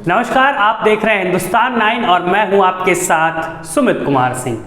नमस्कार, आप देख रहे हैं हिंदुस्तान 9 और मैं हूं आपके साथ सुमित कुमार सिंह।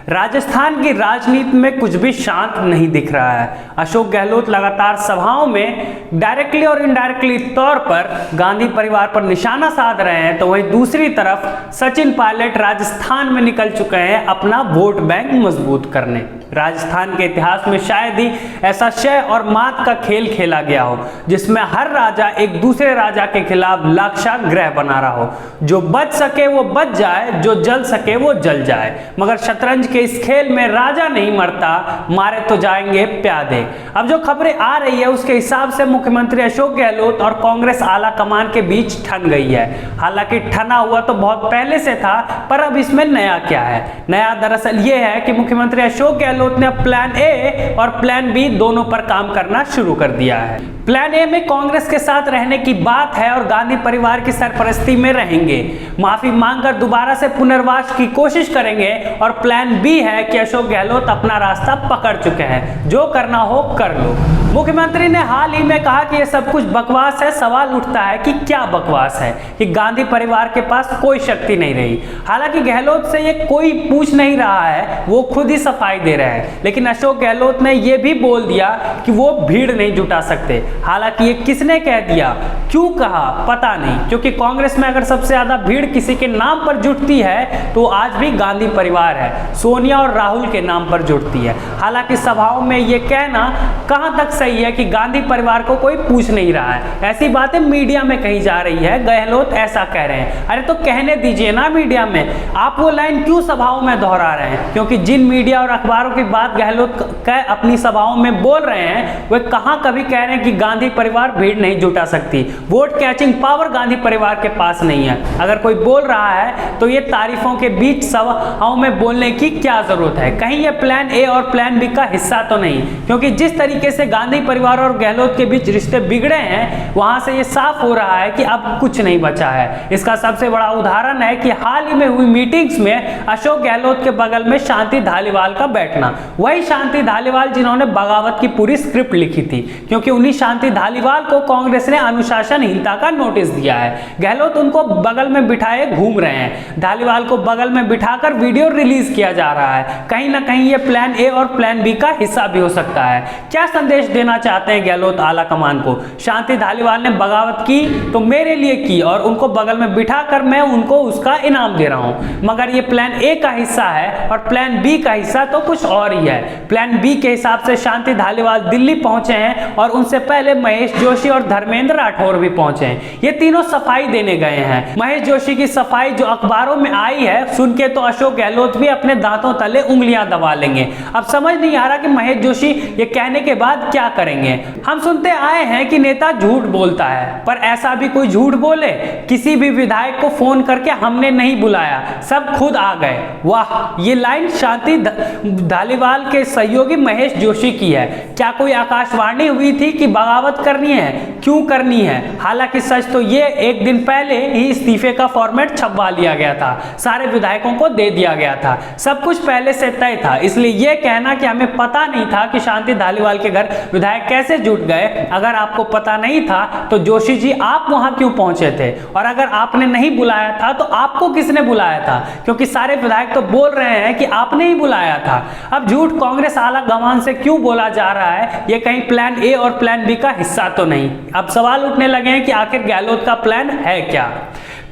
राजस्थान की राजनीति में कुछ भी शांत नहीं दिख रहा है। अशोक गहलोत लगातार सभाओं में डायरेक्टली और इनडायरेक्टली तौर पर गांधी परिवार पर निशाना साध रहे हैं, तो वहीं दूसरी तरफ सचिन पायलट राजस्थान में निकल चुके हैं अपना वोट बैंक मजबूत करने। राजस्थान के इतिहास में शायद ही ऐसा शय और मात का खेल खेला गया हो जिसमें हर राजा एक दूसरे राजा के खिलाफ लाक्षागृह बना रहा हो। जो बच सके वो बच जाए, जो जल सके वो जल जाए। मगर शतरंज के इस खेल में राजा नहीं मरता, मारे तो जाएंगे प्यादे। अब जो खबरें आ रही है उसके हिसाब से मुख्यमंत्री अशोक गहलोत और कांग्रेस आला कमान के बीच ठन गई है। हालांकि ठना हुआ तो बहुत पहले से था, पर अब इसमें नया क्या है? नया दरअसल ये है कि मुख्यमंत्री अशोक गहलोत ने अब प्लान ए और प्लान बी दोनों पर काम करना शुरू कर दिया है। प्लान ए में कांग्रेस के साथ रहने की बात है और गांधी परिवार की सरपरस्ती में रहेंगे, माफी मांगकर दोबारा से पुनर्वास की कोशिश करेंगे। और प्लान बी है कि अशोक गहलोत अपना रास्ता पकड़ चुके हैं, जो करना हो कर लो। मुख्यमंत्री ने हाल ही में कहा कि यह सब कुछ बकवास है। सवाल उठता है कि क्या बकवास है कि गांधी परिवार के पास कोई शक्ति नहीं रही। हालांकि गहलोत से ये कोई पूछ नहीं रहा है, वो खुद ही सफाई दे रहे हैं। लेकिन अशोक गहलोत ने यह भी बोल दिया कि वो भीड़ नहीं जुटा सकते। हालांकि ये किसने कह दिया, क्यों कहा, पता नहीं, क्योंकि कांग्रेस में अगर सबसे ज्यादा भीड़ किसी के नाम पर जुटती है तो आज भी गांधी परिवार है। सोनिया और राहुल के नाम पर जुटती है। हालांकि सभाओं में ये कहना कहां तक सही है कि गांधी परिवार को कोई पूछ नहीं रहा है, ऐसी बातें मीडिया में कही जा रही है। गहलोत ऐसा कह रहे हैं। अरे तो कहने दीजिए ना मीडिया में, आप वो लाइन क्यों सभाओं में दोहरा रहे हैं? क्योंकि जिन मीडिया और अखबारों की बात गहलोत अपनी सभाओं में बोल रहे हैं, वे कहां कभी कह रहे हैं कि गांधी परिवार भीड़ नहीं जुटा सकती। वोट कैचिंग पावर गांधी परिवार के पास नहीं है। अगर कोई बोल रहा है तो ये तारीफों के बीच सभाओं में बोलने की क्या जरूरत है? कहीं ये प्लान ए और प्लान बी का हिस्सा तो नहीं, क्योंकि जिस तरीके से गांधी परिवार और गहलोत के बीच रिश्ते बिगड़े हैं, वहां से ये साफ हो रहा है कि अब कुछ नहीं बचा है। इसका सबसे बड़ा उदाहरण है कि हाल ही में हुई मीटिंग्स में अशोक गहलोत के बगल में शांति धालीवाल का बैठना। वही शांति धालीवाल जिन्होंने बगावत की पूरी स्क्रिप्ट लिखी थी, क्योंकि उन्हीं शांति धालीवाल को कांग्रेस ने अनुशासनहीनता का नोटिस दिया है। गहलोत उनको बगल में बिठाए घूम रहे हैं। धालीवाल को बगल में बिठाकर वीडियो रिलीज किया जा रहा है। कहीं ना कहीं ये प्लान ए और प्लान बी का हिस्सा भी हो सकता है। क्या संदेश देना चाहते हैं गहलोत आला कमान को? शांति धालीवाल ने बगावत की तो मेरे लिए की और उनको बगल में बिठाकर मैं उनको उसका इनाम दे रहा हूं। मगर ये प्लान ए का हिस्सा है और प्लान बी का हिस्सा तो कुछ और ही है। प्लान बी के हिसाब से शांति धालीवाल दिल्ली पहुंचे हैं और उनसे पहले महेश जोशी और धर्मेंद्र राठौर भी पहुंचे हैं। ये तीनों सफाई देने गए हैं। महेश जोशी की सफाई जो अखबारों में आई है, सुन के तो अशोक गहलोत भी अपने दांतों तले उंगलियां दबा लेंगे। अब समझ नहीं आ रहा कि महेश जोशी ये कहने के बाद क्या करेंगे। हम सुनते आए हैं कि नेता झूठ बोलता है, पर ऐसा भी कोई झूठ बोले? किसी भी विधायक को फोन करके हमने नहीं बुलाया, सब खुद आ गए। वाह, ये लाइन शांति धालीवाल के सहयोगी महेश जोशी की है। क्या कोई आकाशवाणी हुई थी कि बगावत करनी है? क्यों करनी है? हालांकि सच तो ये एक दिन पहले ही इस्तीफे का फॉर्मेट छपवा लिया गया था, सारे विधायकों को दे दिया गया था, सब कुछ पहले से तय था। इसलिए ये कहना कि हमें पता नहीं था कि शांति धालीवाल के घर विधायक कैसे जुट गए, अगर आपको पता नहीं था तो जोशी जी आप वहां क्यों पहुंचे थे? और अगर आपने नहीं बुलाया था तो आपको किसने बुलाया था? क्योंकि सारे विधायक तो बोल रहे हैं कि आपने ही बुलाया था। अब झूठ कांग्रेस आला कमान से क्यों बोला जा रहा है? ये कहीं प्लान ए और प्लान बी का हिस्सा तो नहीं। अब सवाल उठने लगे हैं कि आखिर गहलोत का प्लान है क्या?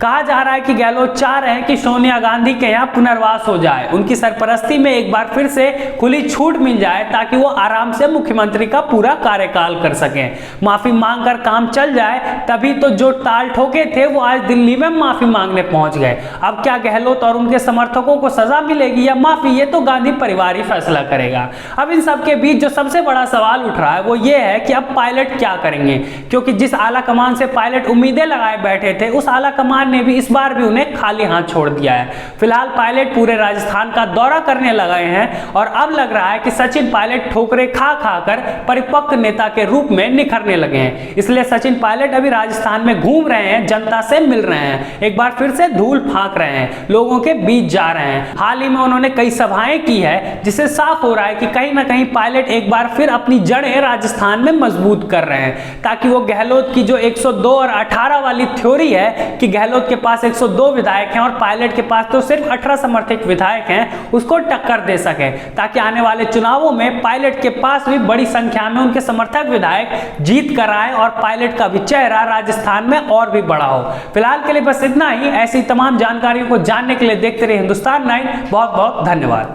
कहा जा रहा है कि गहलोत चाह रहे हैं कि सोनिया गांधी के यहाँ पुनर्वास हो जाए, उनकी सरपरस्ती में एक बार फिर से खुली छूट मिल जाए ताकि वो आराम से मुख्यमंत्री का पूरा कार्यकाल कर सकें। माफी मांगकर काम चल जाए, तभी तो जो ताल ठोके थे वो आज दिल्ली में माफी मांगने पहुंच गए। अब क्या गहलोत और उनके समर्थकों को सजा मिलेगी या माफी, ये तो गांधी परिवार ही फैसला करेगा। अब इन सबके बीच जो सबसे बड़ा सवाल उठ रहा है वो ये है कि अब पायलट क्या करेंगे, क्योंकि जिस आला कमान से पायलट उम्मीदें लगाए बैठे थे, उस आला कमान ने भी इस बार भी उन्हें खाली हाथ छोड़ दिया है। फिलहाल पायलट पूरे राजस्थान का दौरा करने लगे हैं और अब लग रहा है कि सचिन पायलट ठोकरे खा खाकर परिपक्व नेता के रूप में निखरने लगे हैं। इसलिए सचिन पायलट अभी राजस्थान में घूम रहे हैं, जनता से मिल रहे हैं, एक बार फिर से धूल फांक रहे हैं, लोगों के बीच जा रहे हैं। हाल ही में उन्होंने कई सभाएं की है, जिससे साफ हो रहा है कि कहीं ना कहीं पायलट एक बार फिर अपनी जड़ें राजस्थान में मजबूत कर रहे हैं, ताकि वो गहलोत की जो 102 और 18 वाली थ्योरी है कि गहलोत गहलोत के पास 102 विधायक हैं और पायलट के पास तो सिर्फ 18 समर्थित विधायक हैं, उसको टक्कर दे सके, ताकि आने वाले चुनावों में पायलट के पास भी बड़ी संख्या में उनके समर्थक विधायक जीत कर आए और पायलट का भी चेहरा राजस्थान में और भी बड़ा हो। फिलहाल के लिए बस इतना ही। ऐसी तमाम जानकारियों को जानने के लिए देखते रहिए हिंदुस्तान 9। बहुत बहुत धन्यवाद।